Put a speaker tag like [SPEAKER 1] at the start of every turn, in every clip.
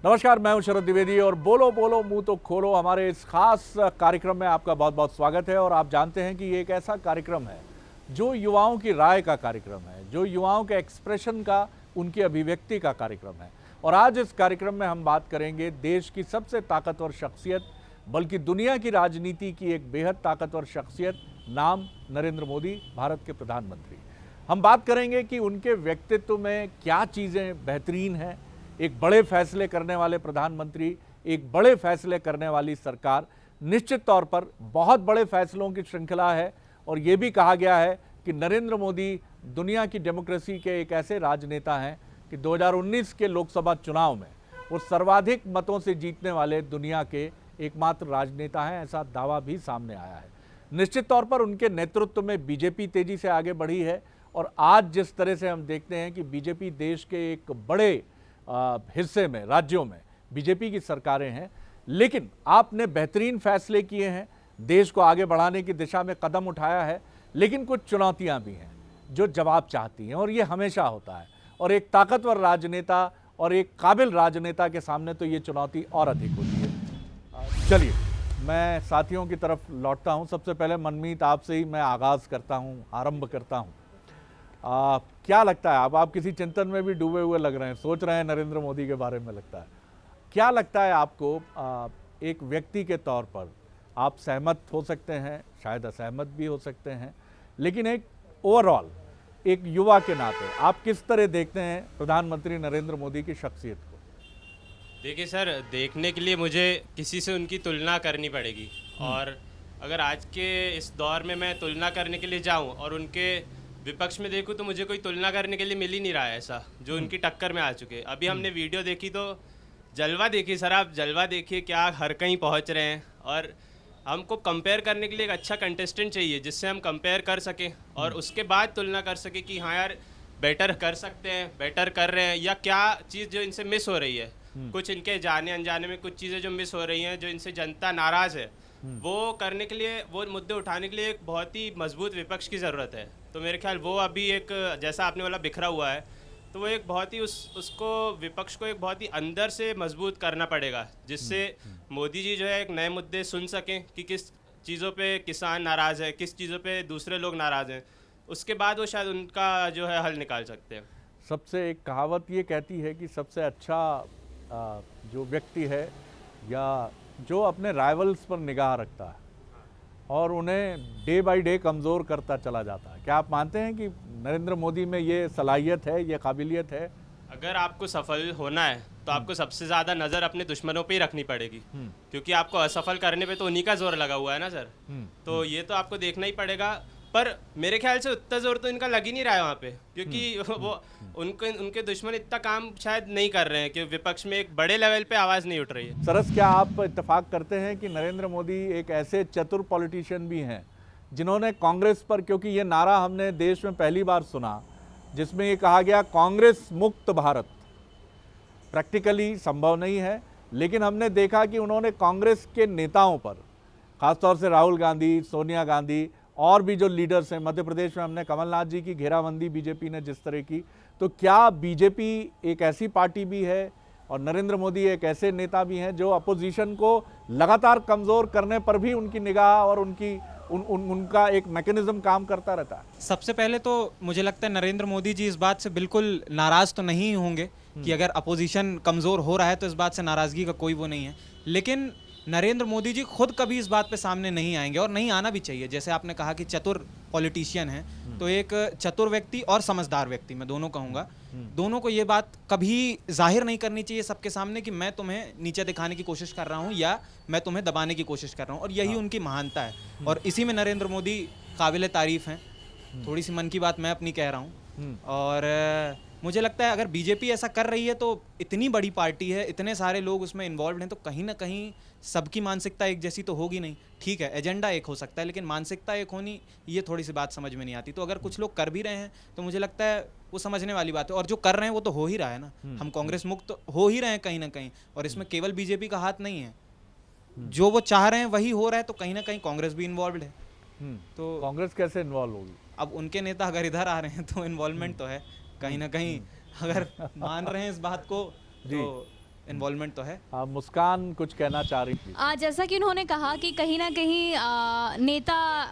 [SPEAKER 1] नमस्कार, मैं हूं शरद द्विवेदी और बोलो बोलो मुंह तो खोलो हमारे इस खास कार्यक्रम में आपका बहुत बहुत स्वागत है। और आप जानते हैं कि ये एक ऐसा कार्यक्रम है जो युवाओं की राय का कार्यक्रम है, जो युवाओं के एक्सप्रेशन का, उनकी अभिव्यक्ति का कार्यक्रम है। और आज इस कार्यक्रम में हम बात करेंगे देश की सबसे ताकतवर शख्सियत, बल्कि दुनिया की राजनीति की एक बेहद ताकतवर शख्सियत, नाम नरेंद्र मोदी, भारत के प्रधानमंत्री। हम बात करेंगे कि उनके व्यक्तित्व में क्या चीज़ें बेहतरीन हैं। एक बड़े फैसले करने वाले प्रधानमंत्री, एक बड़े फैसले करने वाली सरकार, निश्चित तौर पर बहुत बड़े फैसलों की श्रृंखला है। और ये भी कहा गया है कि नरेंद्र मोदी दुनिया की डेमोक्रेसी के एक ऐसे राजनेता हैं कि 2019 के लोकसभा चुनाव में वो सर्वाधिक मतों से जीतने वाले दुनिया के एकमात्र राजनेता हैं, ऐसा दावा भी सामने आया है। निश्चित तौर पर उनके नेतृत्व में बीजेपी तेजी से आगे बढ़ी है। और आज जिस तरह से हम देखते हैं कि बीजेपी देश के एक बड़े हिस्से में, राज्यों में बीजेपी की सरकारें हैं, लेकिन आपने बेहतरीन फैसले किए हैं, देश को आगे बढ़ाने की दिशा में कदम उठाया है। लेकिन कुछ चुनौतियां भी हैं जो जवाब चाहती हैं, और ये हमेशा होता है। और एक ताकतवर राजनेता और एक काबिल राजनेता के सामने तो ये चुनौती और अधिक होती है। चलिए, मैं साथियों की तरफ लौटता हूं। सबसे पहले मनमीत, आपसे ही मैं आगाज़ करता हूं, आरंभ करता हूं। क्या लगता है, आप किसी चिंतन में भी डूबे हुए लग रहे हैं, सोच रहे हैं नरेंद्र मोदी के बारे में, लगता है क्या लगता है आपको? एक व्यक्ति के तौर पर आप सहमत हो सकते हैं, शायद असहमत भी हो सकते हैं, लेकिन एक ओवरऑल एक युवा के नाते आप किस तरह देखते हैं प्रधानमंत्री नरेंद्र मोदी की शख्सियत को?
[SPEAKER 2] देखिए सर, देखने के लिए मुझे किसी से उनकी तुलना करनी पड़ेगी। और अगर आज के इस दौर में मैं तुलना करने के लिए जाऊं और उनके विपक्ष में देखूं तो मुझे कोई तुलना करने के लिए मिल ही नहीं रहा है ऐसा जो उनकी टक्कर में आ चुके। अभी हमने वीडियो देखी तो जलवा देखी सर, आप जलवा देखिए, क्या हर कहीं पहुंच रहे हैं। और हमको कंपेयर करने के लिए एक अच्छा कंटेस्टेंट चाहिए जिससे हम कंपेयर कर सकें और उसके बाद तुलना कर सकें कि हाँ यार बेटर कर सकते हैं, बेटर कर रहे हैं, या क्या चीज़ जो इनसे मिस हो रही है। कुछ इनके जाने अनजाने में कुछ चीज़ें जो मिस हो रही हैं, जो इनसे जनता नाराज़ है, वो करने के लिए, वो मुद्दे उठाने के लिए एक बहुत ही मजबूत विपक्ष की ज़रूरत है। तो मेरे ख्याल वो अभी एक, जैसा आपने बोला, बिखरा हुआ है, तो वो एक बहुत ही उसको विपक्ष को एक बहुत ही अंदर से मजबूत करना पड़ेगा, जिससे मोदी जी जो है एक नए मुद्दे सुन सकें कि किस चीज़ों पे किसान नाराज़ है, किस चीज़ों पे दूसरे लोग नाराज़ हैं। उसके बाद वो शायद उनका जो है हल निकाल सकते हैं।
[SPEAKER 1] सबसे एक कहावत ये कहती है कि सबसे अच्छा जो व्यक्ति है या जो अपने राइवल्स पर निगाह रखता है और उन्हें डे बाय डे कमज़ोर करता चला जाता है। क्या आप मानते हैं कि नरेंद्र मोदी में ये सलाहियत है, ये काबिलियत है?
[SPEAKER 2] अगर आपको सफल होना है तो आपको सबसे ज़्यादा नज़र अपने दुश्मनों पे ही रखनी पड़ेगी, क्योंकि आपको असफल करने पे तो उन्हीं का जोर लगा हुआ है ना सर। तो ये तो आपको देखना ही पड़ेगा। पर मेरे ख्याल से उतना जोर तो इनका लग ही नहीं रहा है वहाँ पे, क्योंकि वो उनके दुश्मन इतना काम शायद नहीं कर रहे हैं कि विपक्ष में एक बड़े लेवल पे आवाज़ नहीं उठ रही है।
[SPEAKER 1] सरस, क्या आप इत्तेफाक करते हैं कि नरेंद्र मोदी एक ऐसे चतुर पॉलिटिशियन भी हैं जिन्होंने कांग्रेस पर, क्योंकि ये नारा हमने देश में पहली बार सुना जिसमें ये कहा गया कांग्रेस मुक्त भारत, प्रैक्टिकली संभव नहीं है, लेकिन हमने देखा कि उन्होंने कांग्रेस के नेताओं पर, ख़ासतौर से राहुल गांधी, सोनिया गांधी और भी जो लीडर्स हैं, मध्य प्रदेश में हमने कमलनाथ जी की घेराबंदी बीजेपी ने जिस तरह की, तो क्या बीजेपी एक ऐसी पार्टी भी है और नरेंद्र मोदी एक ऐसे नेता भी हैं जो अपोजिशन को लगातार कमज़ोर करने पर भी उनकी निगाह और उनका एक मैकेनिज्म काम करता रहता है?
[SPEAKER 3] सबसे पहले तो मुझे लगता है नरेंद्र मोदी जी इस बात से बिल्कुल नाराज़ तो नहीं होंगे कि अगर अपोजिशन कमज़ोर हो रहा है तो इस बात से नाराज़गी का कोई वो नहीं है। लेकिन नरेंद्र मोदी जी खुद कभी इस बात पे सामने नहीं आएंगे और नहीं आना भी चाहिए। जैसे आपने कहा कि चतुर पॉलिटिशियन है, तो एक चतुर व्यक्ति और समझदार व्यक्ति, मैं दोनों कहूँगा, दोनों को ये बात कभी जाहिर नहीं करनी चाहिए सबके सामने कि मैं तुम्हें नीचे दिखाने की कोशिश कर रहा हूँ या मैं तुम्हें दबाने की कोशिश कर रहा हूँ। और यही उनकी महानता है और इसी में नरेंद्र मोदी काबिल तारीफ़ हैं। थोड़ी सी मन की बात मैं अपनी कह रहा हूँ। और मुझे लगता है अगर बीजेपी ऐसा कर रही है तो इतनी बड़ी पार्टी है, इतने सारे लोग उसमें इन्वॉल्व हैं, तो कहीं ना कहीं सबकी मानसिकता एक जैसी तो होगी नहीं। ठीक है, एजेंडा एक हो सकता है, लेकिन मानसिकता एक होनी, ये थोड़ी सी बात समझ में नहीं आती। तो अगर कुछ लोग कर भी रहे हैं तो मुझे लगता है वो समझने वाली बात है, और जो कर रहे हैं वो तो हो ही रहा है ना। हम कांग्रेस मुक्त हो ही रहे हैं कहीं ना कहीं, और इसमें केवल बीजेपी का हाथ नहीं है। जो वो चाह रहे हैं वही हो रहा है, तो कहीं ना कहीं कांग्रेस भी इन्वॉल्व है।
[SPEAKER 1] तो कांग्रेस कैसे इन्वॉल्व होगी?
[SPEAKER 3] अब उनके नेता अगर इधर आ रहे हैं तो इन्वॉल्वमेंट तो है कहीं ना कहीं। अगर मान रहे हैं इस बात को तो इन्वॉल्वमेंट तो है।
[SPEAKER 1] मुस्कान कुछ कहना चाह रही थी।
[SPEAKER 4] जैसा कि उन्होंने कहा कि कहीं ना कहीं नेता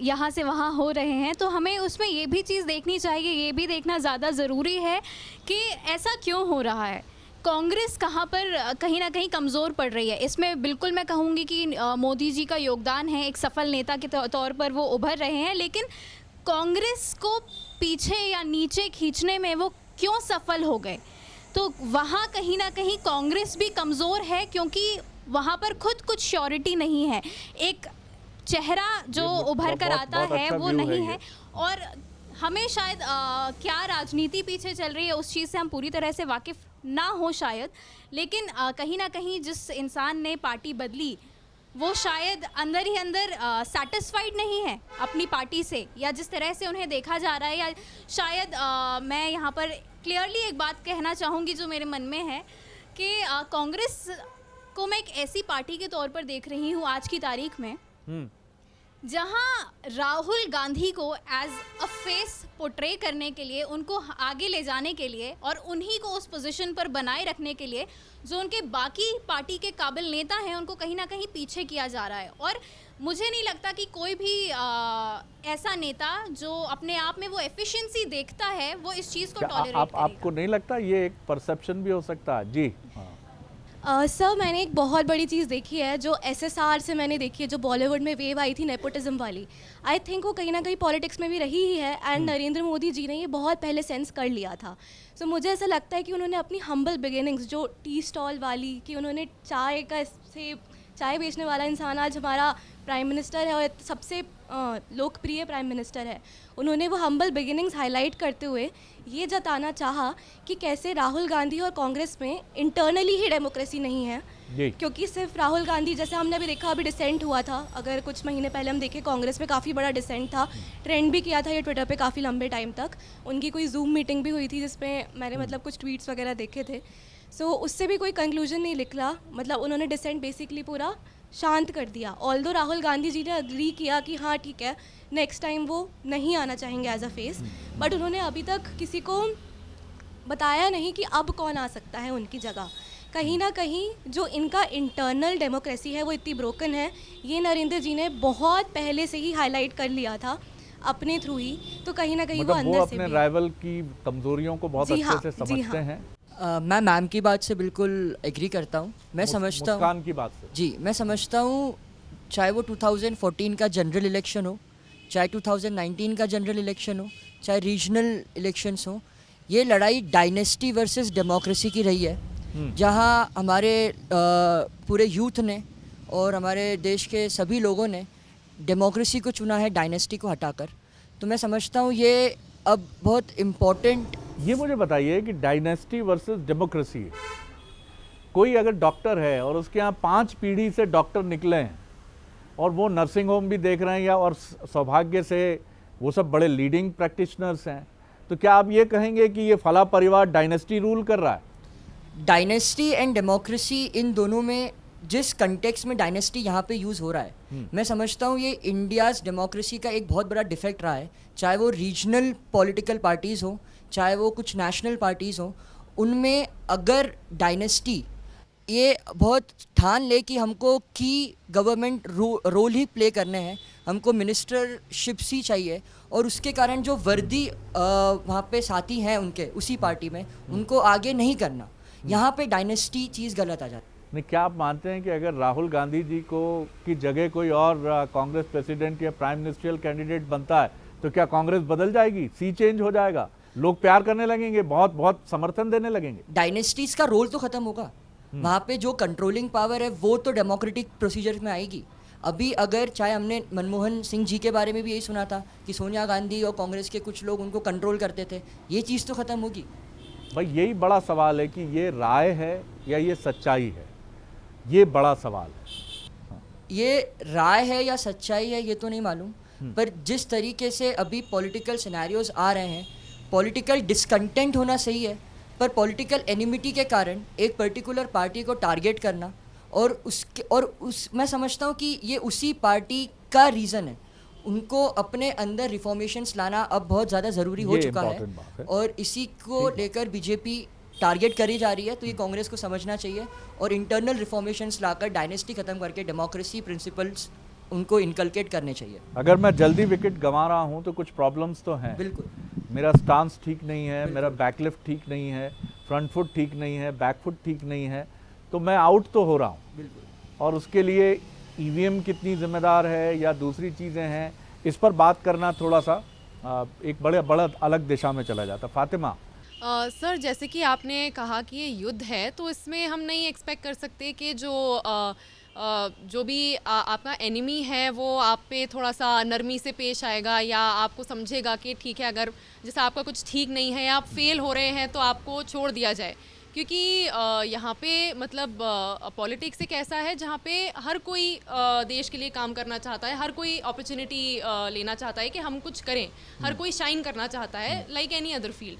[SPEAKER 4] यहाँ से वहाँ हो रहे हैं, तो हमें उसमें ये भी चीज़ देखनी चाहिए, ये भी देखना ज़्यादा ज़रूरी है कि ऐसा क्यों हो रहा है। कांग्रेस कहाँ पर कहीं ना कहीं कमज़ोर पड़ रही है। इसमें बिल्कुल मैं कहूँगी कि मोदी जी का योगदान है, एक सफल नेता के तौर पर वो उभर रहे हैं, लेकिन कांग्रेस को पीछे या नीचे खींचने में वो क्यों सफल हो गए, तो वहाँ कहीं ना कहीं कांग्रेस भी कमज़ोर है, क्योंकि वहाँ पर खुद कुछ श्योरिटी नहीं है, एक चेहरा जो उभर कर आता है
[SPEAKER 1] अच्छा
[SPEAKER 4] वो
[SPEAKER 1] व्यू
[SPEAKER 4] नहीं
[SPEAKER 1] है
[SPEAKER 4] है। और हमें शायद क्या राजनीति पीछे चल रही है उस चीज़ से हम पूरी तरह से वाकिफ़ ना हो शायद, लेकिन कहीं ना कहीं जिस इंसान ने पार्टी बदली वो शायद अंदर ही अंदर सेटिस्फाइड नहीं है अपनी पार्टी से, या जिस तरह से उन्हें देखा जा रहा है, या शायद मैं यहाँ पर क्लियरली एक बात कहना चाहूँगी जो मेरे मन में है कि कांग्रेस को मैं एक ऐसी पार्टी के तौर पर देख रही हूँ आज की तारीख में जहां राहुल गांधी को एज अ फेस पोर्ट्रे करने के लिए, उनको आगे ले जाने के लिए और उन्हीं को उस पोजीशन पर बनाए रखने के लिए जो उनके बाकी पार्टी के काबिल नेता हैं उनको कहीं ना कहीं पीछे किया जा रहा है। और मुझे नहीं लगता कि कोई भी ऐसा नेता जो अपने आप में वो एफिशिएंसी देखता है वो इस चीज़ को टॉलरेट करेगा।
[SPEAKER 1] आपको नहीं लगता ये एक परसेप्शन भी हो सकता है? जी
[SPEAKER 5] सर, मैंने एक बहुत बड़ी चीज़ देखी है जो SSR से मैंने देखी है, जो बॉलीवुड में वेव आई थी नेपोटिज्म वाली। आई थिंक वो कहीं ना कहीं पॉलिटिक्स में भी रही ही है, एंड नरेंद्र मोदी जी ने ये बहुत पहले सेंस कर लिया था। सो मुझे ऐसा लगता है कि उन्होंने अपनी हम्बल बिगिनिंग्स, जो टी स्टॉल वाली, कि उन्होंने चाय बेचने वाला इंसान आज हमारा प्राइम मिनिस्टर है और सबसे लोकप्रिय प्राइम मिनिस्टर है, उन्होंने वो हम्बल बिगिनिंग्स हाईलाइट करते हुए ये जताना चाहा कि कैसे राहुल गांधी और कांग्रेस में इंटरनली ही डेमोक्रेसी नहीं है, क्योंकि सिर्फ राहुल गांधी, जैसे हमने अभी देखा अभी डिसेंट हुआ था, अगर कुछ महीने पहले हम देखें कांग्रेस में काफ़ी बड़ा डिसेंट था, ट्रेंड भी किया था ये ट्विटर पे काफ़ी लंबे टाइम तक। उनकी कोई जूम मीटिंग भी हुई थी जिसमें मैंने मतलब कुछ ट्वीट्स वगैरह देखे थे। सो उससे भी कोई कंक्लूजन नहीं निकला, मतलब उन्होंने डिसेंट बेसिकली पूरा शांत कर दिया। ऑल्दो राहुल गांधी जी ने अग्री किया कि हाँ ठीक है, नेक्स्ट टाइम वो नहीं आना चाहेंगे एज अ फेस, बट उन्होंने अभी तक किसी को बताया नहीं कि अब कौन आ सकता है उनकी जगह। कहीं ना कहीं जो इनका इंटरनल डेमोक्रेसी है वो इतनी ब्रोकन है, ये नरेंद्र जी ने बहुत पहले से ही हाईलाइट कर लिया था अपने थ्रू ही, तो कहीं ना कहीं
[SPEAKER 1] मतलब
[SPEAKER 5] वो अंदर से
[SPEAKER 1] अपने
[SPEAKER 5] भी
[SPEAKER 1] राइवल की कमजोरियों को बहुत अच्छे से समझते हैं।
[SPEAKER 6] मैं मैम की बात से बिल्कुल एग्री करता हूँ। मैं समझता हूँ
[SPEAKER 1] मुस्कान की बात से,
[SPEAKER 6] जी मैं समझता हूँ, चाहे वो 2014 का जनरल इलेक्शन हो, चाहे 2019 का जनरल इलेक्शन हो, चाहे रीजनल इलेक्शंस हो, ये लड़ाई डायनेस्टी वर्सेस डेमोक्रेसी की रही है, जहाँ हमारे पूरे यूथ ने और हमारे देश के सभी लोगों ने डेमोक्रेसी को चुना है डायनेस्टी को हटाकर। तो मैं समझता हूँ ये अब बहुत इम्पोर्टेंट।
[SPEAKER 1] ये मुझे बताइए कि डायनेस्टी वर्सेस डेमोक्रेसी, कोई अगर डॉक्टर है और उसके यहाँ 5 पीढ़ी से डॉक्टर निकले हैं और वो नर्सिंग होम भी देख रहे हैं, या और सौभाग्य से वो सब बड़े लीडिंग प्रैक्टिशनर्स हैं, तो क्या आप ये कहेंगे कि ये फला परिवार डायनेस्टी रूल कर रहा है?
[SPEAKER 6] डायनेस्टी एंड डेमोक्रेसी, इन दोनों में जिस कंटेक्स्ट में डायनेस्टी यहाँ पे यूज़ हो रहा है, मैं समझता हूँ ये इंडियाज़ डेमोक्रेसी का एक बहुत बड़ा डिफेक्ट रहा है। चाहे वो रीजनल पॉलिटिकल पार्टीज़ हो, चाहे वो कुछ नेशनल पार्टीज़ हो, उनमें अगर डायनेस्टी ये बहुत ठान ले कि हमको की गवर्नमेंट रोल ही प्ले करने हैं, हमको मिनिस्टरशिप्स ही चाहिए, और उसके कारण जो वर्दी वहाँ पे साथी हैं उनके उसी पार्टी में, उनको आगे नहीं करना, यहाँ पे डायनेस्टी चीज़ गलत आ जाती है।
[SPEAKER 1] नहीं, क्या आप मानते हैं कि अगर राहुल गांधी जी को की जगह कोई और कांग्रेस प्रेसिडेंट या प्राइम मिनिस्ट्रियल कैंडिडेट बनता है तो क्या कांग्रेस बदल जाएगी, सी चेंज हो जाएगा, लोग प्यार करने लगेंगे, बहुत बहुत समर्थन देने लगेंगे?
[SPEAKER 6] डायनेस्टीज का रोल तो खत्म होगा, वहाँ पे जो कंट्रोलिंग पावर है वो तो डेमोक्रेटिक प्रोसीजर में आएगी। अभी अगर चाहे हमने मनमोहन सिंह जी के बारे में भी यही सुना था कि सोनिया गांधी और कांग्रेस के कुछ लोग उनको कंट्रोल करते थे, ये चीज़ तो ख़त्म होगी।
[SPEAKER 1] भाई यही बड़ा सवाल है कि ये राय है या ये सच्चाई है, ये बड़ा सवाल है।
[SPEAKER 6] ये राय है या सच्चाई है ये तो नहीं मालूम, पर जिस तरीके से अभी पॉलिटिकल सिनेरियोज आ रहे हैं, पॉलिटिकल डिसकंटेंट होना सही है, पर पॉलिटिकल एनिमिटी के कारण एक पर्टिकुलर पार्टी को टारगेट करना मैं समझता हूँ कि ये उसी पार्टी का रीज़न है। उनको अपने अंदर रिफॉर्मेशंस लाना अब बहुत ज़्यादा ज़रूरी हो चुका है, और इसी को लेकर बीजेपी टारगेट करी जा रही है, तो ये कांग्रेस को समझना चाहिए और इंटरनल रिफॉर्मेशंस लाकर डायनेस्टी खत्म करके डेमोक्रेसी प्रिंसिपल्स उनको इनकलकेट करने चाहिए।
[SPEAKER 1] अगर मैं जल्दी विकेट गंवा रहा हूं तो कुछ प्रॉब्लम्स तो हैं।
[SPEAKER 6] बिल्कुल।
[SPEAKER 1] मेरा स्टांस ठीक नहीं है, मेरा बैकलिफ्ट ठीक नहीं है, फ्रंट फुट ठीक नहीं है, बैक फुट ठीक नहीं है, तो मैं आउट तो हो रहा हूं।
[SPEAKER 6] बिल्कुल।
[SPEAKER 1] और उसके लिए ईवीएम कितनी जिम्मेदार है या दूसरी चीज़ें हैं, इस पर बात करना थोड़ा सा एक बड़ा अलग दिशा में चला जाता। फातिमा।
[SPEAKER 7] सर, जैसे कि आपने कहा कि ये युद्ध है, तो इसमें हम नहीं एक्सपेक्ट कर सकते कि जो भी आपका एनिमी है वो आप पे थोड़ा सा नरमी से पेश आएगा या आपको समझेगा कि ठीक है, अगर जैसे आपका कुछ ठीक नहीं है या आप फेल हो रहे हैं तो आपको छोड़ दिया जाए। क्योंकि यहाँ पे मतलब पॉलिटिक्स एक ऐसा है जहाँ पे हर कोई देश के लिए काम करना चाहता है, हर कोई अपॉर्चुनिटी लेना चाहता है कि हम कुछ करें, हर कोई शाइन करना चाहता है लाइक एनी अदर फील्ड।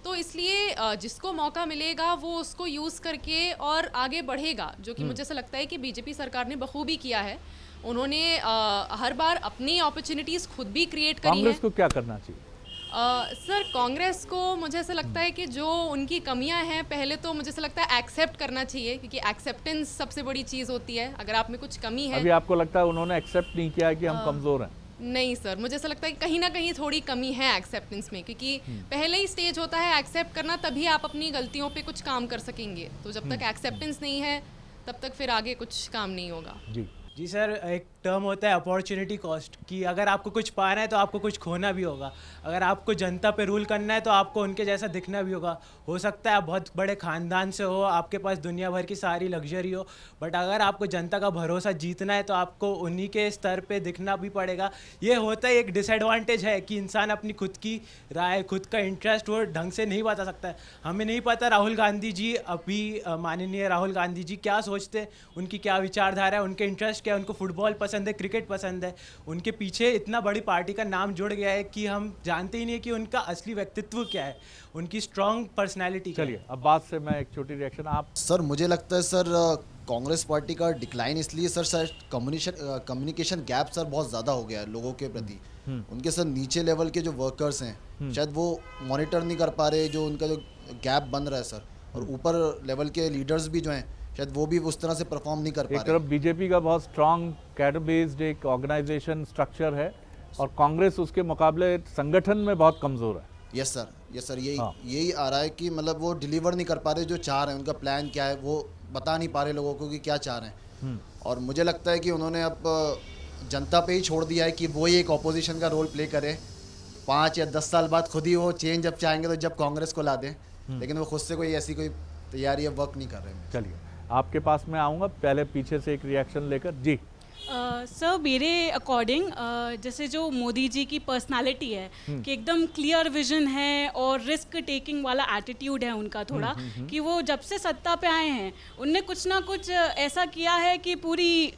[SPEAKER 7] तो इसलिए जिसको मौका मिलेगा वो उसको यूज़ करके और आगे बढ़ेगा, जो कि मुझे ऐसा लगता है कि बीजेपी सरकार ने बखूबी किया है। उन्होंने हर बार अपनी अपॉर्चुनिटीज़ खुद भी क्रिएट करी हैं।
[SPEAKER 1] कांग्रेस को क्या करना चाहिए?
[SPEAKER 7] सर, कांग्रेस को मुझे ऐसा लगता है कि जो उनकी कमियां हैं, पहले तो मुझे ऐसा लगता है एक्सेप्ट करना चाहिए, क्योंकि एक्सेप्टेंस सबसे बड़ी चीज़ होती है। अगर आप में कुछ कमी है,
[SPEAKER 1] अभी आपको लगता है उन्होंने एक्सेप्ट नहीं किया है कि हम कमज़ोर हैं?
[SPEAKER 7] नहीं सर, मुझे ऐसा लगता है कि कहीं ना कहीं थोड़ी कमी है एक्सेप्टेंस में, क्योंकि पहले ही स्टेज होता है एक्सेप्ट करना, तभी आप अपनी गलतियों पे कुछ काम कर सकेंगे। तो जब तक एक्सेप्टेंस नहीं है तब तक फिर आगे कुछ काम नहीं होगा।
[SPEAKER 8] जी सर, एक टर्म होता है अपॉर्चुनिटी कॉस्ट, कि अगर आपको कुछ पाना है तो आपको कुछ खोना भी होगा। अगर आपको जनता पे रूल करना है तो आपको उनके जैसा दिखना भी होगा। हो सकता है आप बहुत बड़े ख़ानदान से हो, आपके पास दुनिया भर की सारी लग्जरी हो, बट अगर आपको जनता का भरोसा जीतना है तो आपको उन्हीं के स्तर पे दिखना भी पड़ेगा। ये होता है एक डिसएडवांटेज है कि इंसान अपनी खुद की राय, खुद का इंटरेस्ट वो ढंग से नहीं बता सकता है। हमें नहीं पता राहुल गांधी जी, अभी माननीय राहुल गांधी जी क्या सोचते हैं, उनकी क्या विचारधारा है, उनके इंटरेस्ट क्या है, उनको फुटबॉल पसंद है, क्रिकेट पसंद है, उनके पीछे इतना बड़ी पार्टी का नाम जुड़ गया है कि हम जानते ही नहीं कि उनका असली व्यक्तित्व क्या है, उनकी स्ट्रॉन्ग पर्सनैलिटी।
[SPEAKER 1] चलिए, अब बात से मैं एक छोटी रिएक्शन। आप
[SPEAKER 9] सर, मुझे लगता है सर कांग्रेस पार्टी का डिक्लाइन इसलिए सर कम्युनिकेशन गैप सर बहुत ज़्यादा हो गया है लोगों के प्रति। उनके सर नीचे लेवल के जो वर्कर्स हैं शायद वो मॉनिटर नहीं कर पा रहे, जो उनका जो गैप बन रहा है सर, और ऊपर लेवल के लीडर्स भी जो हैं शायद वो भी उस तरह से परफॉर्म नहीं कर पा रहे।
[SPEAKER 1] एक तरफ बीजेपी का बहुत स्ट्रांग कैडर बेस्ड एक ऑर्गेनाइजेशन स्ट्रक्चर है और कांग्रेस उसके मुकाबले संगठन में बहुत कमज़ोर है।
[SPEAKER 9] यस सर, यही आ रहा है कि मतलब वो डिलीवर नहीं कर पा रहे जो चाह रहे हैं, उनका प्लान क्या है वो बता नहीं पा रहे लोगों को कि क्या चाह रहे हैं। और मुझे लगता है कि उन्होंने अब जनता पे ही छोड़ दिया है कि वो ही एक ऑपोजिशन का रोल प्ले करे। 5 या 10 साल बाद खुद ही वो चेंज जब चाहेंगे तो जब कांग्रेस को ला दें, लेकिन वो खुद से कोई ऐसी कोई तैयारी अब वर्क नहीं कर रहे हैं।
[SPEAKER 1] चलिए, आपके पास मैं आऊँगा, पहले पीछे से एक रिएक्शन लेकर। जी
[SPEAKER 10] सर, मेरे अकॉर्डिंग जैसे जो मोदी जी की पर्सनालिटी है कि एकदम क्लियर विजन है और रिस्क टेकिंग वाला एटीट्यूड है उनका थोड़ा, कि वो जब से सत्ता पे आए हैं उनने कुछ ना कुछ ऐसा किया है कि पूरी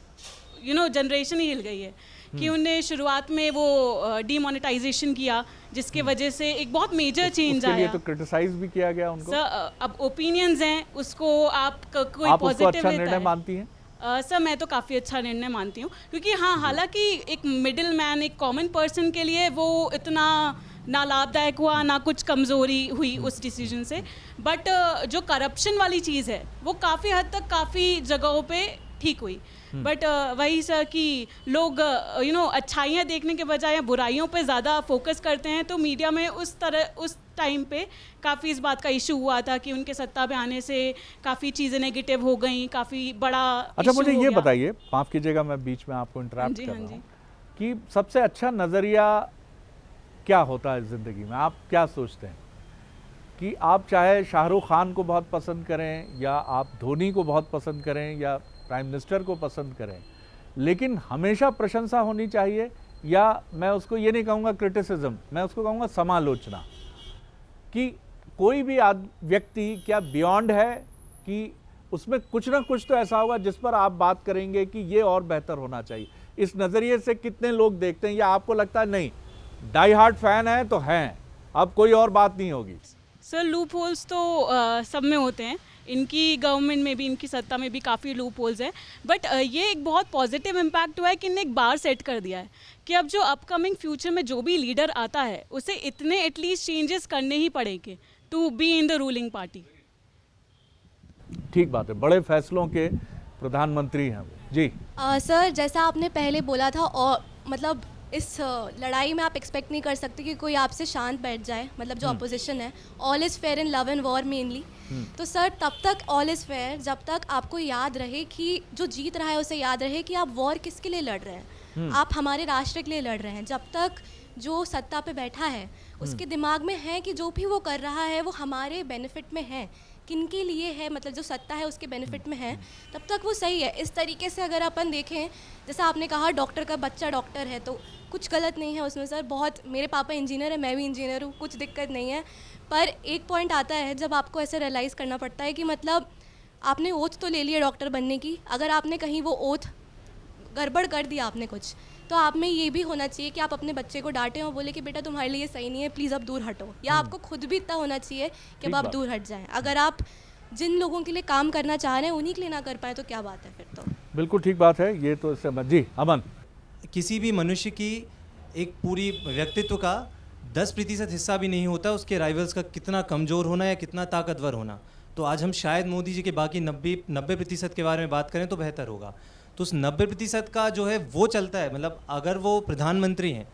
[SPEAKER 10] जनरेशन ही हिल गई है। कि उन्हें शुरुआत में वो डीमोनेटाइजेशन किया, जिसके वजह से एक बहुत मेजर चेंज आया।
[SPEAKER 1] उसके लिए तो क्रिटिसाइज भी किया गया उनको।
[SPEAKER 10] सर, अब ओपिनियंस हैं, उसको आप कोई
[SPEAKER 1] आप
[SPEAKER 10] पॉजिटिव
[SPEAKER 1] अच्छा निर्णय मानती हैं?
[SPEAKER 10] सर, मैं तो काफ़ी अच्छा निर्णय मानती हूँ, क्योंकि हाँ, हालांकि एक मिडिल मैन, एक कॉमन पर्सन के लिए वो इतना ना लाभदायक हुआ, ना कुछ कमज़ोरी हुई उस डिसीजन से, बट जो करप्शन वाली चीज़ है वो काफ़ी हद तक काफ़ी जगहों पे ठीक हुई। बट वही सर कि लोग अच्छाइयाँ देखने के बजाय बुराइयों पे ज़्यादा फोकस करते हैं, तो मीडिया में उस टाइम पे काफ़ी इस बात का इशू हुआ था कि उनके सत्ता पे आने से काफ़ी चीज़ें नेगेटिव हो गई, काफ़ी बड़ा।
[SPEAKER 1] अच्छा, मुझे ये बताइए, माफ़ कीजिएगा मैं बीच में आपको इंटरप्ट कर रहा हूँ, कि सबसे अच्छा नज़रिया क्या होता है ज़िंदगी में? आप क्या सोचते हैं कि आप चाहे शाहरुख खान को बहुत पसंद करें या आप धोनी को बहुत पसंद करें या प्राइम मिनिस्टर को पसंद करें, लेकिन हमेशा प्रशंसा होनी चाहिए, या मैं उसको ये नहीं कहूँगा क्रिटिसिज्म, मैं उसको कहूँगा समालोचना, कि कोई भी व्यक्ति क्या बियॉन्ड है कि उसमें कुछ ना कुछ तो ऐसा होगा जिस पर आप बात करेंगे कि ये और बेहतर होना चाहिए। इस नज़रिए से कितने लोग देखते हैं, या आपको लगता है नहीं डाई हार्ड फैन है तो हैं, अब कोई और बात नहीं होगी?
[SPEAKER 10] सर, लूप होल्स तो सब में होते हैं, इनकी गवर्नमेंट में भी, इनकी सत्ता में भी काफ़ी लूप होल्स हैं, बट ये एक बहुत पॉजिटिव इम्पैक्ट हुआ है कि इन्हें एक बार सेट कर दिया है कि अब जो अपकमिंग फ्यूचर में जो भी लीडर आता है उसे इतने एटलीस्ट चेंजेस करने ही पड़ेंगे to be in the ruling party.
[SPEAKER 1] ठीक बात है, बड़े फैसलों के प्रधानमंत्री हैं वो। जी
[SPEAKER 5] सर, जैसा आपने पहले बोला था, और मतलब इस लड़ाई में आप एक्सपेक्ट नहीं कर सकते कि कोई आपसे शांत बैठ जाए, मतलब जो अपोजिशन है। All is fair in love and war mainly. तो सर, तब तक ऑल इज़ फेयर जब तक आपको याद रहे कि जो जीत रहा है उसे याद रहे कि आप वॉर किसके लिए लड़ रहे हैं। आप हमारे राष्ट्र के लिए लड़ रहे हैं। जब तक जो सत्ता पे बैठा है उसके दिमाग में है कि जो भी वो कर रहा है वो हमारे बेनिफिट में है, किनके लिए है, मतलब जो सत्ता है उसके बेनिफिट में है, तब तक वो सही है। इस तरीके से अगर अपन देखें, जैसा आपने कहा डॉक्टर का बच्चा डॉक्टर है, तो कुछ गलत नहीं है उसमें सर। बहुत, मेरे पापा इंजीनियर है, मैं भी इंजीनियर हूँ, कुछ दिक्कत नहीं है। पर एक पॉइंट आता है जब आपको ऐसे रियलाइज़ करना पड़ता है कि मतलब आपने ओथ तो ले लिया डॉक्टर बनने की, अगर आपने कहीं वो ओथ गड़बड़ कर दिया आपने कुछ, तो आप में ये भी होना चाहिए कि आप अपने बच्चे को डांटें और बोले कि बेटा तुम्हारे लिए सही नहीं है, प्लीज़ अब दूर हटो। या आपको खुद भी इतना होना चाहिए कि अब आप दूर हट जाएं। अगर आप जिन लोगों के लिए काम करना चाह रहे हैं उन्हीं के लिए ना कर पाए तो क्या बात है फिर। तो
[SPEAKER 1] बिल्कुल ठीक बात है, ये तो समझ। जी अमन,
[SPEAKER 11] किसी भी मनुष्य की एक पूरी व्यक्तित्व का 10% हिस्सा भी नहीं होता उसके राइवल्स का कितना कमज़ोर होना या कितना ताकतवर होना। तो आज हम शायद मोदी जी के बाकी 90% के बारे में बात करें तो बेहतर होगा। तो उस 90% का जो है वो चलता है, मतलब अगर वो प्रधानमंत्री हैं,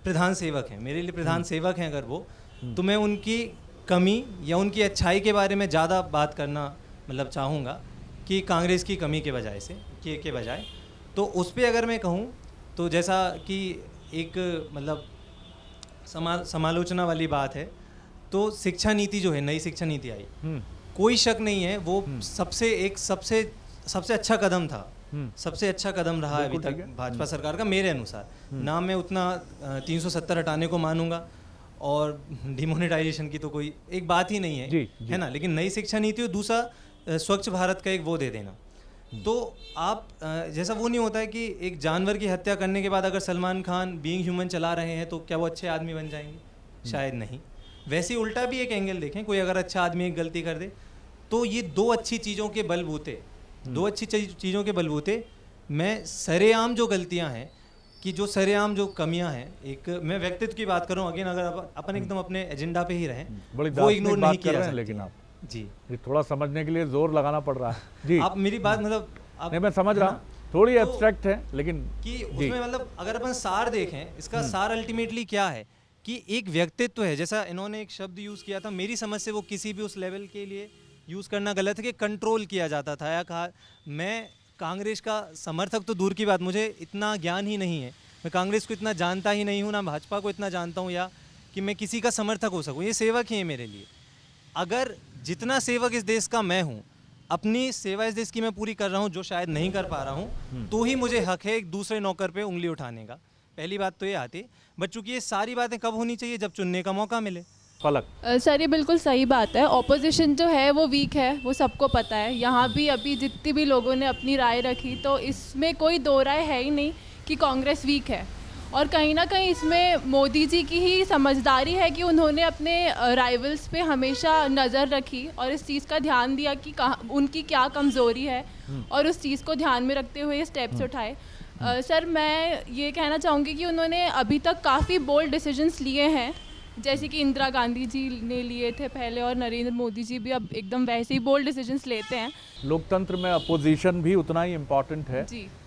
[SPEAKER 11] प्रधान सेवक हैं, मेरे लिए प्रधान सेवक हैं अगर वो, तो मैं उनकी कमी या उनकी अच्छाई के बारे में ज़्यादा बात करना मतलब चाहूँगा कि कांग्रेस की कमी के बजाय से के बजाय। तो उस पर अगर मैं कहूँ तो जैसा कि एक मतलब समालोचना वाली बात है, तो शिक्षा नीति जो है, नई शिक्षा नीति आई, कोई शक नहीं है वो सबसे अच्छा कदम था, सबसे अच्छा कदम रहा है अभी तक भाजपा सरकार का मेरे अनुसार। ना मैं उतना 370 हटाने को मानूंगा और डिमोनेटाइजेशन की तो कोई एक बात ही नहीं है, है ना। लेकिन नई शिक्षा नीति और दूसरा स्वच्छ भारत का एक वो दे देना। तो आप जैसा वो नहीं होता है कि एक जानवर की हत्या करने के बाद अगर सलमान खान बीइंग ह्यूमन चला रहे हैं तो क्या वो अच्छे आदमी बन जाएंगे? शायद नहीं। वैसे ही उल्टा भी एक एंगल देखें, कोई अगर अच्छा आदमी एक गलती कर दे तो ये दो अच्छी चीज़ों के बलबूते मैं सरेआम जो गलतियां हैं कि जो सरेआम जो कमियां हैं, एक मैं व्यक्तित्व की बात करूं, अगेन अगर अपन एकदम अपने एजेंडा पे ही रहें वो इग्नोर नहीं किया जा सकता।
[SPEAKER 1] लेकिन आप
[SPEAKER 11] जी
[SPEAKER 1] ये थोड़ा समझने के लिए जोर लगाना पड़ रहा है। जी
[SPEAKER 11] आप मेरी बात मतलब
[SPEAKER 1] नहीं, मैं समझ रहा हूँ, थोड़ी एब्स्ट्रैक्ट है लेकिन
[SPEAKER 11] कि उसमें मतलब अगर अपन सार देखें, इसका सार अल्टीमेटली क्या है कि एक व्यक्तित्व है। जैसा इन्होंने एक शब्द यूज़ किया था, मेरी समझ से वो किसी भी उस लेवल के लिए यूज़ करना गलत है कि कंट्रोल किया जाता था, या कहा मैं कांग्रेस का समर्थक तो दूर की बात, मुझे इतना ज्ञान ही नहीं है, मैं कांग्रेस को इतना जानता ही नहीं हूँ, ना भाजपा को इतना जानता हूँ या कि मैं किसी का समर्थक हो सकूँ। ये सेवक ही है मेरे लिए। अगर जितना सेवक इस देश का मैं हूँ, अपनी सेवा इस देश की मैं पूरी कर रहा हूँ जो शायद नहीं कर पा रहा हूँ, तो ही मुझे हक है एक दूसरे नौकर पे उंगली उठाने का। पहली बात तो ये आती। बट चूंकि ये सारी बातें कब होनी चाहिए? जब चुनने का मौका मिले।
[SPEAKER 1] पलक
[SPEAKER 12] सर, ये बिल्कुल सही बात है। ऑपोजिशन जो है वो वीक है, वो सबको पता है। यहाँ भी अभी जितनी भी लोगों ने अपनी राय रखी तो इसमें कोई दो राय है ही नहीं कि कांग्रेस वीक है। और कहीं ना कहीं इसमें मोदी जी की ही समझदारी है कि उन्होंने अपने राइवल्स पे हमेशा नज़र रखी और इस चीज़ का ध्यान दिया कि उनकी क्या कमज़ोरी है और उस चीज़ को ध्यान में रखते हुए ये स्टेप्स उठाए। सर, मैं ये कहना चाहूँगी कि उन्होंने अभी तक काफ़ी बोल्ड डिसीजंस लिए हैं, जैसे कि इंदिरा गांधी जी ने लिए थे पहले और नरेंद्र मोदी जी भी अब एकदम वैसे ही बोल्ड डिसीजंस लेते हैं।
[SPEAKER 1] लोकतंत्र में अपोजिशन भी उतना ही इम्पॉर्टेंट है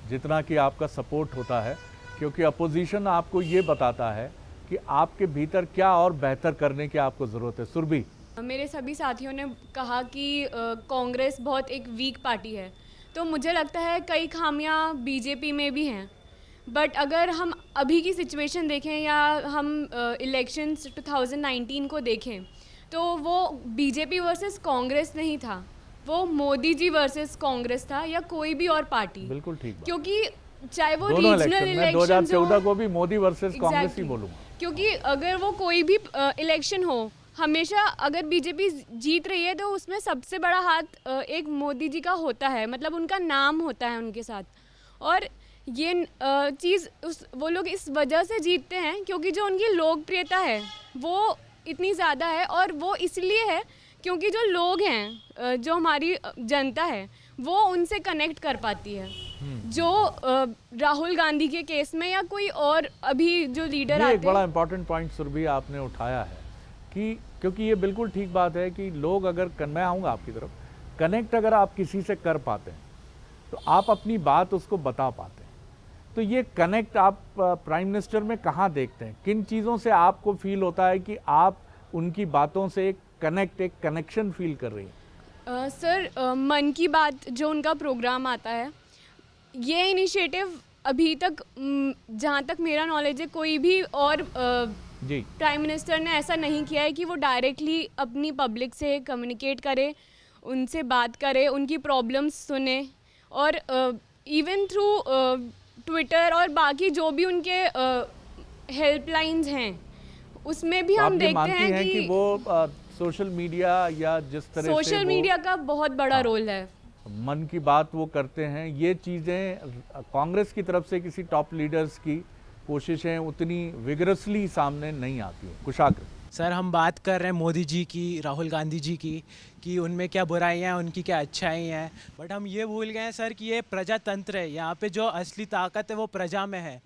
[SPEAKER 1] जितना कि आपका सपोर्ट होता है, क्योंकि अपोजिशन आपको ये बताता है कि आपके भीतर क्या और बेहतर करने की आपको ज़रूरत है। सुरभि,
[SPEAKER 13] मेरे सभी साथियों ने कहा कि कांग्रेस बहुत एक वीक पार्टी है, तो मुझे लगता है कई खामियां बीजेपी में भी हैं। बट अगर हम अभी की सिचुएशन देखें या हम इलेक्शंस 2019 को देखें तो वो बीजेपी वर्सेस कांग्रेस नहीं था, वो मोदी जी वर्सेस कांग्रेस था या कोई भी और पार्टी।
[SPEAKER 1] बिल्कुल ठीक,
[SPEAKER 13] क्योंकि चाहे वो रीजनल इलेक्शन
[SPEAKER 1] 2014 को भी मोदी वर्सेस कांग्रेस ही बोलूँगा,
[SPEAKER 13] क्योंकि अगर वो कोई भी इलेक्शन हो, हमेशा अगर बीजेपी जीत रही है तो उसमें सबसे बड़ा हाथ एक मोदी जी का होता है, मतलब उनका नाम होता है उनके साथ। और ये चीज़ वो लोग इस वजह से जीतते हैं क्योंकि जो उनकी लोकप्रियता है वो इतनी ज़्यादा है, और वो इसलिए है क्योंकि जो लोग हैं, जो हमारी जनता है, वो उनसे कनेक्ट कर पाती है। जो राहुल गांधी के केस में या कोई और अभी जो लीडर आते हैं,
[SPEAKER 1] एक बड़ा इंपॉर्टेंट पॉइंट सुरभि आपने उठाया है कि क्योंकि ये बिल्कुल ठीक बात है कि लोग अगर मैं आऊँगा आपकी तरफ, कनेक्ट अगर आप किसी से कर पाते हैं तो आप अपनी बात उसको बता पाते हैं। तो ये कनेक्ट आप प्राइम मिनिस्टर में कहाँ देखते हैं? किन चीज़ों से आपको फील होता है कि आप उनकी बातों से एक कनेक्शन फील कर रही हैं?
[SPEAKER 13] सर, मन की बात जो उनका प्रोग्राम आता है, ये इनिशिएटिव अभी तक जहाँ तक मेरा नॉलेज है कोई भी और
[SPEAKER 1] जी
[SPEAKER 13] प्राइम मिनिस्टर ने ऐसा नहीं किया है कि वो डायरेक्टली अपनी पब्लिक से कम्युनिकेट करे, उनसे बात करे, उनकी प्रॉब्लम्स सुने, और इवन थ्रू ट्विटर और बाकी जो भी उनके हेल्पलाइंस हैं उसमें भी हम देखते हैं कि
[SPEAKER 1] वो सोशल मीडिया या जिस तरह से
[SPEAKER 13] सोशल मीडिया का बहुत बड़ा रोल है।
[SPEAKER 1] मन की बात वो करते हैं, ये चीज़ें कांग्रेस की तरफ से किसी टॉप लीडर्स की कोशिशें उतनी विगरसली सामने नहीं आती हैं। कुशाग्र
[SPEAKER 8] सर, हम बात कर रहे हैं मोदी जी की, राहुल गांधी जी की, कि उनमें क्या बुराइयां हैं, उनकी क्या अच्छाई हैं, बट हम ये भूल गए हैं सर कि ये प्रजातंत्र है। यहाँ पे जो असली ताकत है वो प्रजा में है।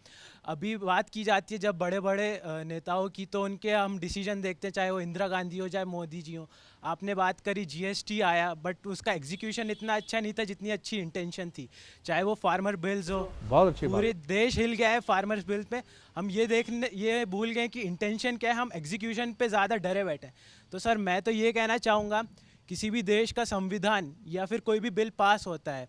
[SPEAKER 8] अभी बात की जाती है जब बड़े बड़े नेताओं की, तो उनके हम डिसीजन देखते हैं, चाहे वो इंदिरा गांधी हो चाहे मोदी जी हो। आपने बात करी जीएसटी आया, बट उसका एग्जीक्यूशन इतना अच्छा नहीं था जितनी अच्छी इंटेंशन थी। चाहे वो फार्मर बिल्स हो,
[SPEAKER 1] बहुत अच्छी
[SPEAKER 8] पूरे देश हिल गया है फार्मर्स बिल पे। हम ये भूल गए कि इंटेंशन क्या है, हम एग्जीक्यूशन पे ज़्यादा डरे बैठे। तो सर मैं तो ये कहना चाहूँगा, किसी भी देश का संविधान या फिर कोई भी बिल पास होता है,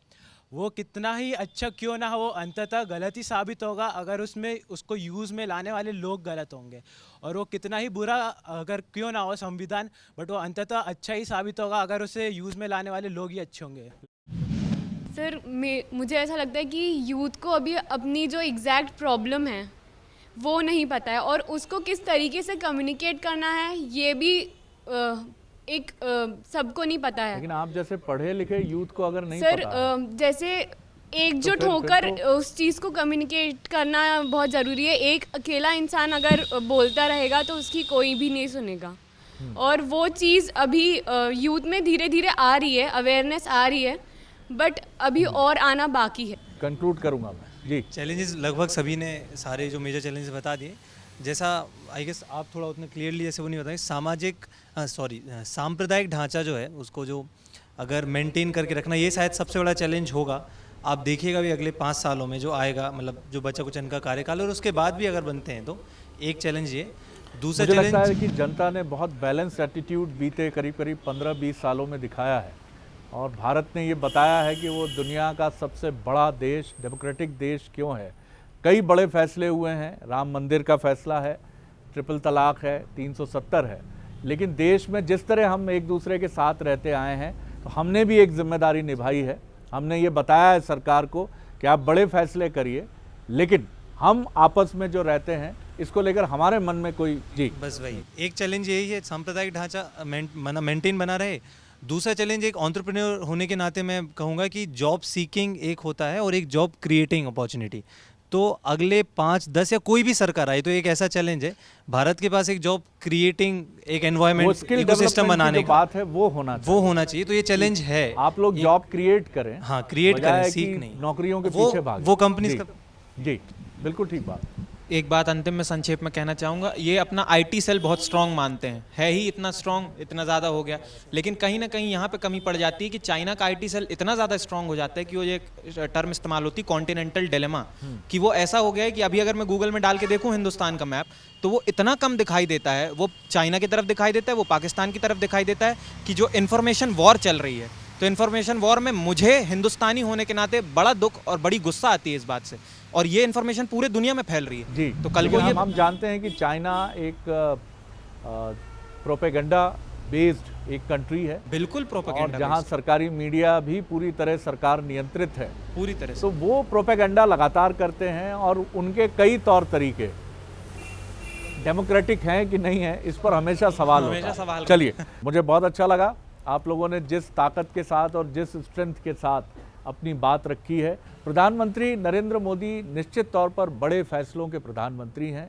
[SPEAKER 8] वो कितना ही अच्छा क्यों ना हो, वो अंततः गलत ही साबित होगा अगर उसको यूज़ में लाने वाले लोग गलत होंगे। और वो कितना ही बुरा अगर क्यों ना हो संविधान, बट वो अंततः अच्छा ही साबित होगा अगर उसे यूज़ में लाने वाले लोग ही अच्छे होंगे।
[SPEAKER 13] सर, मुझे ऐसा लगता है कि यूथ को अभी अपनी जो एग्जैक्ट प्रॉब्लम है वो नहीं पता है, और उसको किस तरीके से कम्युनिकेट करना है ये भी एक सबको नहीं पता है।
[SPEAKER 1] लेकिन आप जैसे पढ़े लिखे यूथ को अगर नहीं
[SPEAKER 13] सर,
[SPEAKER 1] पता है,
[SPEAKER 13] जैसे एकजुट होकर उस चीज़ को कम्युनिकेट करना बहुत ज़रूरी है। एक अकेला इंसान अगर बोलता रहेगा तो उसकी कोई भी नहीं सुनेगा, और वो चीज़ अभी यूथ में धीरे धीरे आ रही है, अवेयरनेस आ रही है, बट अभी और आना बाकी है।
[SPEAKER 1] कंक्लूड करूंगा मैं जी।
[SPEAKER 11] चैलेंजेस लगभग सभी ने सारे जो मेजर चैलेंजेस बता दिए। जैसा आई गेस आप थोड़ा उतना क्लियरली जैसे वो नहीं बताएं, सांप्रदायिक ढांचा जो है उसको जो अगर मेंटेन करके रखना, ये शायद सबसे बड़ा चैलेंज होगा। आप देखिएगा भी अगले 5 सालों में जो आएगा, मतलब जो बच्चा कुछ इनका कार्यकाल, और उसके बाद भी अगर बनते हैं तो एक चैलेंज ये। दूसरा
[SPEAKER 1] मुझे
[SPEAKER 11] चैलेंज
[SPEAKER 1] लगता है कि जनता ने बहुत बैलेंस एटीट्यूड बीते करीब 15-20 सालों में दिखाया है, और भारत ने ये बताया है कि वो दुनिया का सबसे बड़ा देश, डेमोक्रेटिक देश क्यों है। कई बड़े फैसले हुए हैं, राम मंदिर का फैसला है, ट्रिपल तलाक है, 370 है, लेकिन देश में जिस तरह हम एक दूसरे के साथ रहते आए हैं, तो हमने भी एक जिम्मेदारी निभाई है। हमने ये बताया है सरकार को कि आप बड़े फैसले करिए, लेकिन हम आपस में जो रहते हैं इसको लेकर हमारे मन में कोई जी
[SPEAKER 11] बस वही एक चैलेंज यही है, सांप्रदायिक ढांचा मेंटेन बना रहे। दूसरा चैलेंज एक एंटरप्रेन्योर होने के नाते मैं कहूँगा कि जॉब सीकिंग एक होता है और एक जॉब क्रिएटिंग अपॉर्चुनिटी। तो अगले 5-10 या कोई भी सरकार आई तो एक ऐसा चैलेंज है, भारत के पास एक जॉब क्रिएटिंग, एक एनवायरमेंट, इकोसिस्टम बनाने का
[SPEAKER 1] बात है, वो होना चाहिए।
[SPEAKER 11] तो ये चैलेंज है,
[SPEAKER 1] आप लोग जॉब क्रिएट करें।
[SPEAKER 11] हाँ, क्रिएट करें, सीख नहीं,
[SPEAKER 1] नौकरियों के पीछे भागें।
[SPEAKER 11] वो कंपनीज का
[SPEAKER 1] जी बिल्कुल ठीक बात।
[SPEAKER 3] एक बात अंतिम में संक्षेप में कहना चाहूँगा, ये अपना आईटी सेल बहुत स्ट्रांग मानते हैं, है ही इतना स्ट्रांग, इतना ज़्यादा हो गया, लेकिन कहीं ना कहीं यहाँ पे कमी पड़ जाती है कि चाइना का आईटी सेल इतना ज़्यादा स्ट्रांग हो जाता है कि वो ये टर्म इस्तेमाल होती है कॉन्टिनेंटल डिलेमा, कि वो ऐसा हो गया है कि अभी अगर मैं गूगल में डाल के देखूँ हिंदुस्तान का मैप, तो वो इतना कम दिखाई देता है, वो चाइना की तरफ दिखाई देता है, वो पाकिस्तान की तरफ दिखाई देता है, कि जो इन्फॉर्मेशन वॉर चल रही है, तो इन्फॉर्मेशन वॉर में मुझे हिंदुस्तानी होने के नाते बड़ा दुख और बड़ी गुस्सा आती है इस बात से, और ये इन्फॉर्मेशन पूरे दुनिया में फैल रही है।
[SPEAKER 1] जी,
[SPEAKER 3] तो कल को
[SPEAKER 1] हम जानते हैं कि चाइना एक प्रोपेगेंडा बेस्ड एक कंट्री है,
[SPEAKER 3] बिल्कुल प्रोपेगेंडा,
[SPEAKER 1] और जहां सरकारी मीडिया भी पूरी तरह सरकार नियंत्रित है,
[SPEAKER 3] पूरी तरह से।
[SPEAKER 1] तो वो प्रोपेगेंडा लगातार करते हैं, और उनके कई तौर तरीके डेमोक्रेटिक हैं कि नहीं है, इस पर हमेशा सवाल होता है। चलिए, मुझे बहुत अच्छा लगा आप लोगों ने जिस ताकत के साथ और जिस स्ट्रेंथ के साथ अपनी बात रखी है। प्रधानमंत्री नरेंद्र मोदी निश्चित तौर पर बड़े फैसलों के प्रधानमंत्री हैं,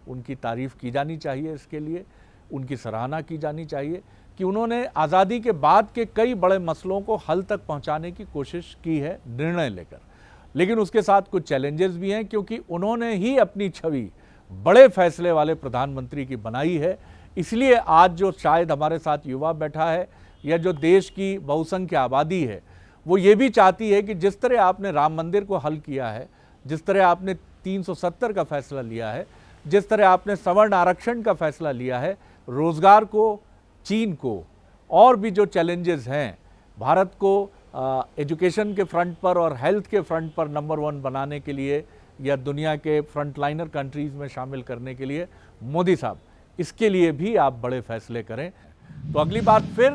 [SPEAKER 1] उनकी तारीफ़ की जानी चाहिए, इसके लिए उनकी सराहना की जानी चाहिए कि उन्होंने आज़ादी के बाद के कई बड़े मसलों को हल तक पहुंचाने की कोशिश की है निर्णय लेकर। लेकिन उसके साथ कुछ चैलेंजेस भी हैं, क्योंकि उन्होंने ही अपनी छवि बड़े फैसले वाले प्रधानमंत्री की बनाई है। इसलिए आज जो शायद हमारे साथ युवा बैठा है, या जो देश की बहुसंख्य आबादी है वो ये भी चाहती है कि जिस तरह आपने राम मंदिर को हल किया है, जिस तरह आपने 370 का फैसला लिया है, जिस तरह आपने सवर्ण आरक्षण का फैसला लिया है, रोज़गार को, चीन को और भी जो चैलेंजेस हैं, भारत को एजुकेशन के फ्रंट पर और हेल्थ के फ्रंट पर नंबर 1 बनाने के लिए या दुनिया के फ्रंटलाइनर कंट्रीज़ में शामिल करने के लिए, मोदी साहब इसके लिए भी आप बड़े फैसले करें। तो अगली बार फिर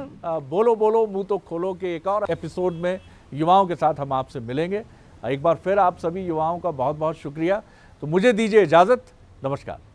[SPEAKER 1] बोलो बोलो मुंह तो खोलो के एक और एपिसोड में युवाओं के साथ हम आपसे मिलेंगे। एक बार फिर आप सभी युवाओं का बहुत बहुत शुक्रिया। तो मुझे दीजिए इजाज़त, नमस्कार।